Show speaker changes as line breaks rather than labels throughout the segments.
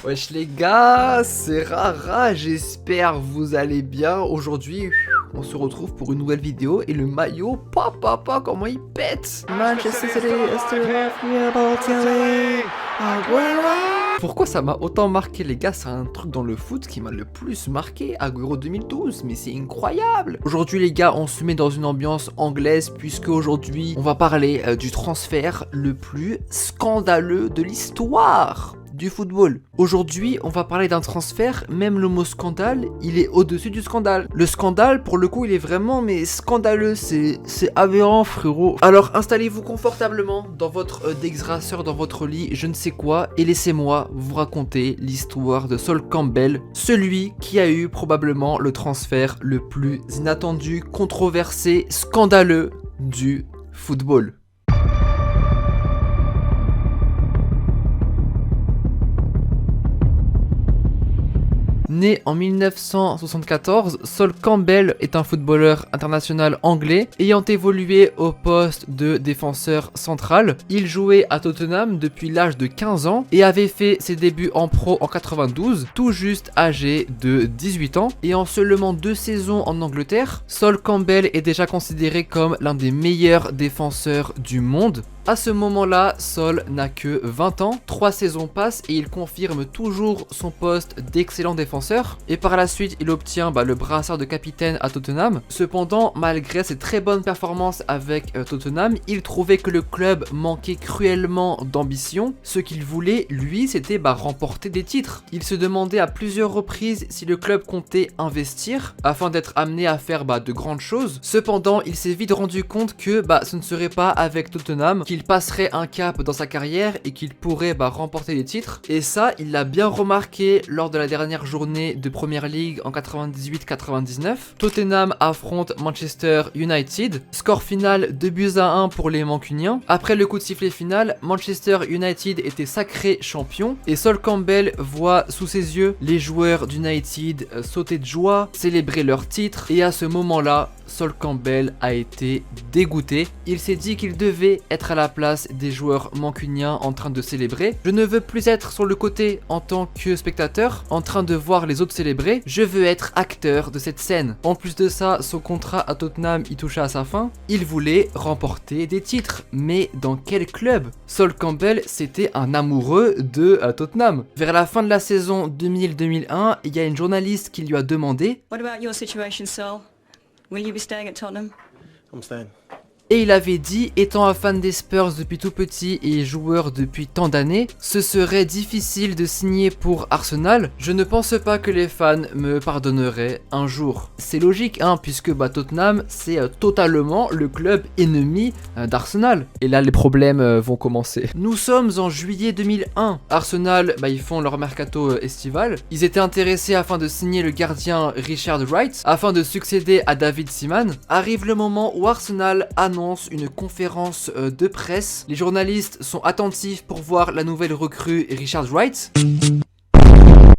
Wesh les gars, c'est Rara, j'espère vous allez bien. Aujourd'hui, on se retrouve pour une nouvelle vidéo et le maillot, papa, comment il pète. Manchester City, Pourquoi ça m'a autant marqué les gars? C'est un truc dans le foot qui m'a le plus marqué à Euro 2012, mais c'est incroyable. Aujourd'hui les gars, on se met dans une ambiance anglaise puisque aujourd'hui on va parler du transfert le plus scandaleux de l'histoire du football. Aujourd'hui, on va parler d'un transfert, même le mot scandale, il est au-dessus du scandale. Le scandale, pour le coup, il est vraiment, mais scandaleux, c'est aberrant, frérot. Alors, installez-vous confortablement dans votre dégrasseur, dans votre lit, je ne sais quoi, et laissez-moi vous raconter l'histoire de Sol Campbell, celui qui a eu probablement le transfert le plus inattendu, controversé, scandaleux du football. Né en 1974, Sol Campbell est un footballeur international anglais ayant évolué au poste de défenseur central. Il jouait à Tottenham depuis l'âge de 15 ans et avait fait ses débuts en pro en 92, tout juste âgé de 18 ans. Et en seulement 2 saisons en Angleterre, Sol Campbell est déjà considéré comme l'un des meilleurs défenseurs du monde. À ce moment-là, Sol n'a que 20 ans, 3 saisons passent et il confirme toujours son poste d'excellent défenseur. Et par la suite, il obtient le brassard de capitaine à Tottenham. Cependant, malgré ses très bonnes performances avec Tottenham, il trouvait que le club manquait cruellement d'ambition. Ce qu'il voulait, lui, c'était remporter des titres. Il se demandait à plusieurs reprises si le club comptait investir afin d'être amené à faire de grandes choses. Cependant, il s'est vite rendu compte que ce ne serait pas avec Tottenham qu'il passerait un cap dans sa carrière et qu'il pourrait remporter des titres. Et ça, il l'a bien remarqué lors de la dernière journée de Premier League en 98-99. Tottenham affronte Manchester United. Score final 2-1 pour les Mancuniens. Après le coup de sifflet final, Manchester United était sacré champion et Sol Campbell voit sous ses yeux les joueurs d'United sauter de joie, célébrer leur titre, et à ce moment-là, Sol Campbell a été dégoûté. Il s'est dit qu'il devait être à la place des joueurs mancuniens en train de célébrer. Je ne veux plus être sur le côté en tant que spectateur, en train de voir les autres célébrer. Je veux être acteur de cette scène. En plus de ça, son contrat à Tottenham y touchait à sa fin. Il voulait remporter des titres. Mais dans quel club? Sol Campbell, c'était un amoureux de Tottenham. Vers la fin de la saison 2000-2001, il y a une journaliste qui lui a demandé:
What about your situation, Sol? Will you be staying at Tottenham?
I'm staying.
Et il avait dit, étant un fan des Spurs depuis tout petit et joueur depuis tant d'années, ce serait difficile de signer pour Arsenal. Je ne pense pas que les fans me pardonneraient un jour. C'est logique, puisque Tottenham, c'est totalement le club ennemi d'Arsenal. Et là, les problèmes vont commencer. Nous sommes en juillet 2001. Arsenal, ils font leur mercato estival. Ils étaient intéressés afin de signer le gardien Richard Wright, afin de succéder à David Seaman. Arrive le moment où Arsenal annonce une conférence de presse. Les journalistes sont attentifs pour voir la nouvelle recrue Richard Wright.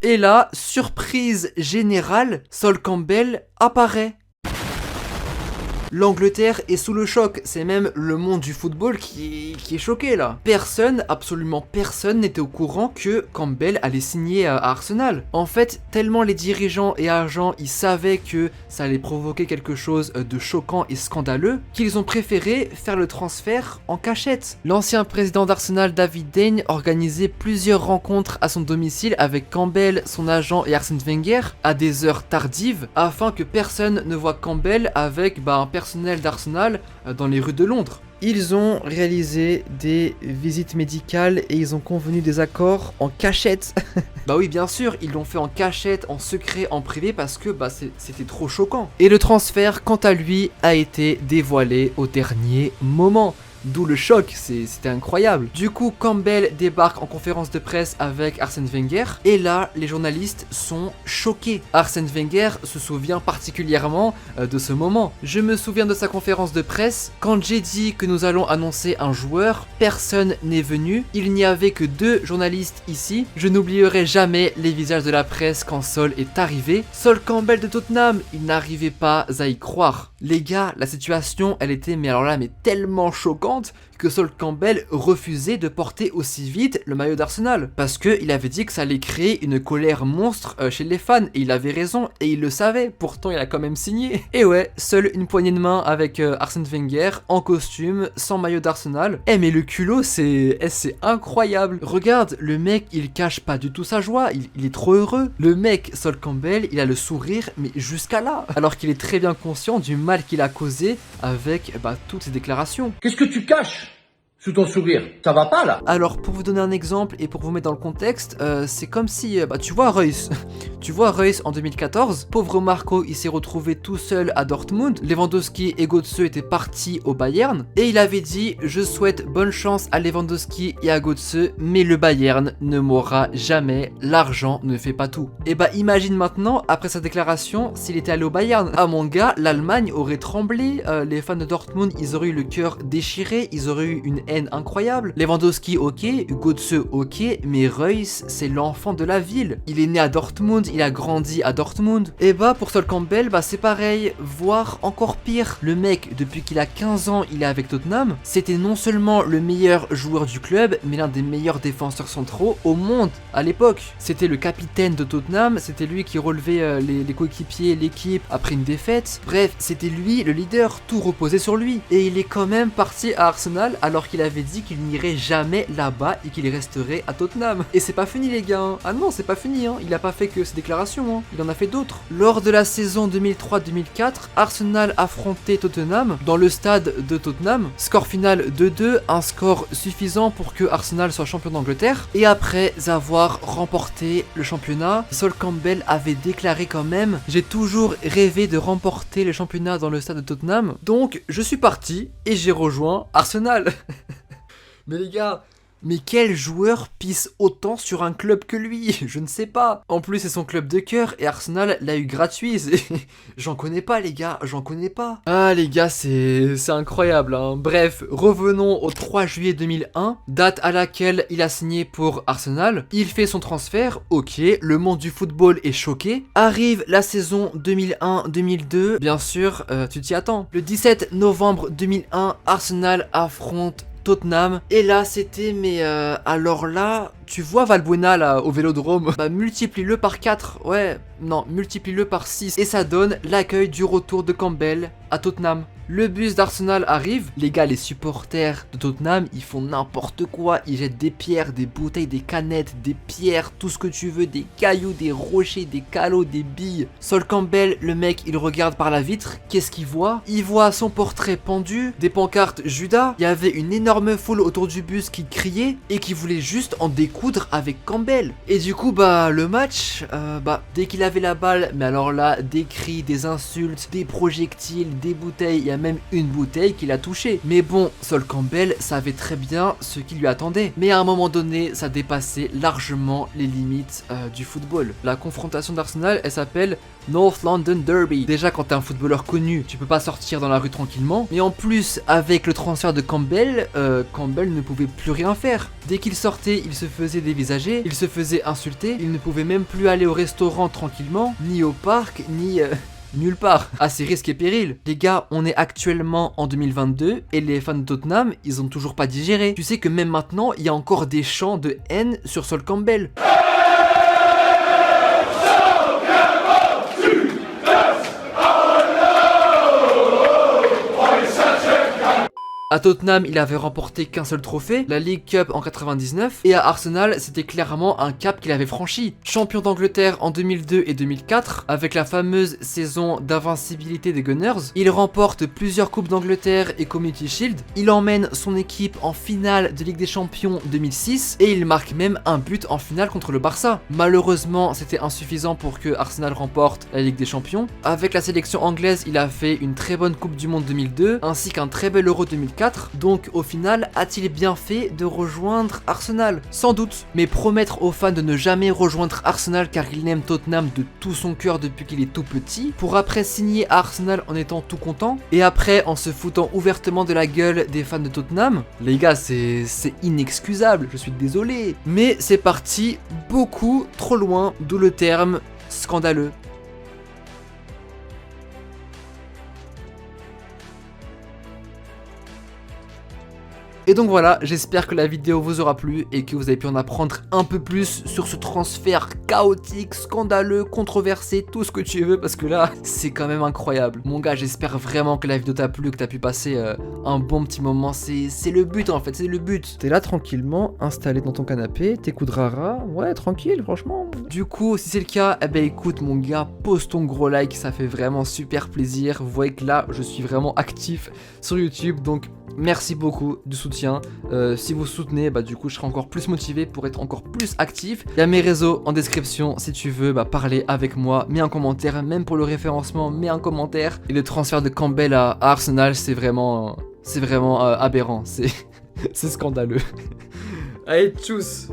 Et là, surprise générale, Sol Campbell apparaît. L'Angleterre est sous le choc, c'est même le monde du football qui est choqué là. Personne, absolument personne n'était au courant que Campbell allait signer à Arsenal. En fait, tellement les dirigeants et agents ils savaient que ça allait provoquer quelque chose de choquant et scandaleux, qu'ils ont préféré faire le transfert en cachette. L'ancien président d'Arsenal, David Dane, organisait plusieurs rencontres à son domicile avec Campbell, son agent et Arsène Wenger à des heures tardives afin que personne ne voit Campbell avec un personnel d'Arsenal dans les rues de Londres. Ils ont réalisé des visites médicales et ils ont convenu des accords en cachette. Oui, bien sûr, ils l'ont fait en cachette, en secret, en privé parce que c'était trop choquant. Et le transfert, quant à lui, a été dévoilé au dernier moment. D'où le choc, c'était incroyable. Du coup, Campbell débarque en conférence de presse avec Arsène Wenger. Et là, les journalistes sont choqués. Arsène Wenger se souvient particulièrement de ce moment. Je me souviens de sa conférence de presse. Quand j'ai dit que nous allons annoncer un joueur, personne n'est venu. Il n'y avait que 2 journalistes ici. Je n'oublierai jamais les visages de la presse quand Sol est arrivé. Sol Campbell de Tottenham, il n'arrivait pas à y croire. Les gars, la situation, elle était mais tellement choquante que Sol Campbell refusait de porter aussi vite le maillot d'Arsenal. Parce qu'il avait dit que ça allait créer une colère monstre chez les fans. Et il avait raison, et il le savait. Pourtant, il a quand même signé. Et ouais, seule une poignée de main avec Arsène Wenger, en costume, sans maillot d'Arsenal. Eh mais le culot, c'est incroyable. Regarde, le mec, il cache pas du tout sa joie. Il est trop heureux. Le mec, Sol Campbell, il a le sourire, mais jusqu'à là. Alors qu'il est très bien conscient du mal qu'il a causé avec toutes ses déclarations.
Qu'est-ce que tu caches sous ton sourire? Ça va pas là?
Alors pour vous donner un exemple et pour vous mettre dans le contexte, c'est comme si, tu vois Reus, tu vois Reus en 2014, pauvre Marco il s'est retrouvé tout seul à Dortmund, Lewandowski et Götze étaient partis au Bayern, et il avait dit je souhaite bonne chance à Lewandowski et à Götze, mais le Bayern ne mourra jamais, l'argent ne fait pas tout. Et imagine maintenant, après sa déclaration, s'il était allé au Bayern, ah mon gars, l'Allemagne aurait tremblé, les fans de Dortmund ils auraient eu le cœur déchiré, ils auraient eu une incroyable. Lewandowski ok, Götze ok, mais Reus c'est l'enfant de la ville. Il est né à Dortmund, il a grandi à Dortmund. Et pour Sol Campbell, c'est pareil, voire encore pire. Le mec, depuis qu'il a 15 ans, il est avec Tottenham. C'était non seulement le meilleur joueur du club, mais l'un des meilleurs défenseurs centraux au monde à l'époque. C'était le capitaine de Tottenham, c'était lui qui relevait les coéquipiers, l'équipe après une défaite. Bref, c'était lui le leader, tout reposait sur lui. Et il est quand même parti à Arsenal alors qu'il avait dit qu'il n'irait jamais là-bas et qu'il resterait à Tottenham. Et c'est pas fini les gars, hein. Ah non, c'est pas fini, hein. Il a pas fait que ces déclarations, hein. Il en a fait d'autres. Lors de la saison 2003-2004, Arsenal affrontait Tottenham dans le stade de Tottenham. Score final 2-2, un score suffisant pour que Arsenal soit champion d'Angleterre. Et après avoir remporté le championnat, Sol Campbell avait déclaré quand même « J'ai toujours rêvé de remporter le championnat dans le stade de Tottenham, donc je suis parti et j'ai rejoint Arsenal ». Mais les gars, mais quel joueur pisse autant sur un club que lui? Je ne sais pas. En plus, c'est son club de cœur et Arsenal l'a eu gratuit. J'en connais pas, les gars, j'en connais pas. Ah, les gars, c'est incroyable, hein. Bref, revenons au 3 juillet 2001, date à laquelle il a signé pour Arsenal. Il fait son transfert, ok, le monde du football est choqué. Arrive la saison 2001-2002, bien sûr, tu t'y attends. Le 17 novembre 2001, Arsenal affronte Tottenham, et là c'était alors là tu vois Valbuena là au Vélodrome, multiplie-le par 4, ouais non multiplie-le par 6 et ça donne l'accueil du retour de Campbell à Tottenham. Le bus d'Arsenal arrive, les gars, les supporters de Tottenham, ils font n'importe quoi, ils jettent des pierres, des bouteilles, des canettes, des pierres, tout ce que tu veux, des cailloux, des rochers, des calots, des billes. Sol Campbell, le mec, il regarde par la vitre, qu'est-ce qu'il voit? Il voit son portrait pendu, des pancartes Judas, il y avait une énorme foule autour du bus qui criait et qui voulait juste en découdre avec Campbell. Et du coup, le match, dès qu'il avait la balle, mais alors là, des cris, des insultes, des projectiles, des bouteilles, il y a même une bouteille qu'il a touchée. Mais bon, Sol Campbell savait très bien ce qui lui attendait. Mais à un moment donné, ça dépassait largement les limites du football. La confrontation d'Arsenal, elle s'appelle North London Derby. Déjà, quand t'es un footballeur connu, tu peux pas sortir dans la rue tranquillement. Mais en plus, avec le transfert de Campbell, Campbell ne pouvait plus rien faire. Dès qu'il sortait, il se faisait dévisager, il se faisait insulter, il ne pouvait même plus aller au restaurant tranquillement, ni au parc, ni nulle part. À ses risques et périls. Les gars, on est actuellement en 2022 et les fans de Tottenham, ils ont toujours pas digéré. Tu sais que même maintenant, il y a encore des chants de haine sur Sol Campbell. À Tottenham, il avait remporté qu'un seul trophée, la League Cup en 99, et à Arsenal, c'était clairement un cap qu'il avait franchi. Champion d'Angleterre en 2002 et 2004, avec la fameuse saison d'invincibilité des Gunners, il remporte plusieurs coupes d'Angleterre et Community Shield, il emmène son équipe en finale de Ligue des Champions 2006, et il marque même un but en finale contre le Barça. Malheureusement, c'était insuffisant pour que Arsenal remporte la Ligue des Champions. Avec la sélection anglaise, il a fait une très bonne Coupe du Monde 2002, ainsi qu'un très bel Euro 2004. Donc au final, a-t-il bien fait de rejoindre Arsenal? Sans doute, mais promettre aux fans de ne jamais rejoindre Arsenal car il n'aime Tottenham de tout son cœur depuis qu'il est tout petit, pour après signer à Arsenal en étant tout content, et après en se foutant ouvertement de la gueule des fans de Tottenham, les gars, c'est inexcusable, je suis désolé. Mais c'est parti beaucoup trop loin, d'où le terme scandaleux. Et donc voilà, j'espère que la vidéo vous aura plu et que vous avez pu en apprendre un peu plus sur ce transfert chaotique, scandaleux, controversé, tout ce que tu veux, parce que là, c'est quand même incroyable. Mon gars, j'espère vraiment que la vidéo t'a plu, que t'as pu passer un bon petit moment. C'est le but en fait, c'est le but. T'es là tranquillement, installé dans ton canapé, t'écoutes Rara, ouais, tranquille, franchement. Du coup, si c'est le cas, eh ben écoute mon gars, pose ton gros like, ça fait vraiment super plaisir. Vous voyez que là, je suis vraiment actif sur YouTube, donc merci beaucoup du soutien. Si vous soutenez, bah du coup je serai encore plus motivé pour être encore plus actif. Il y a mes réseaux en description si tu veux parler avec moi. Mets un commentaire, même pour le référencement, mets un commentaire. Et le transfert de Campbell à Arsenal, c'est vraiment aberrant. C'est scandaleux. Allez, tchuss.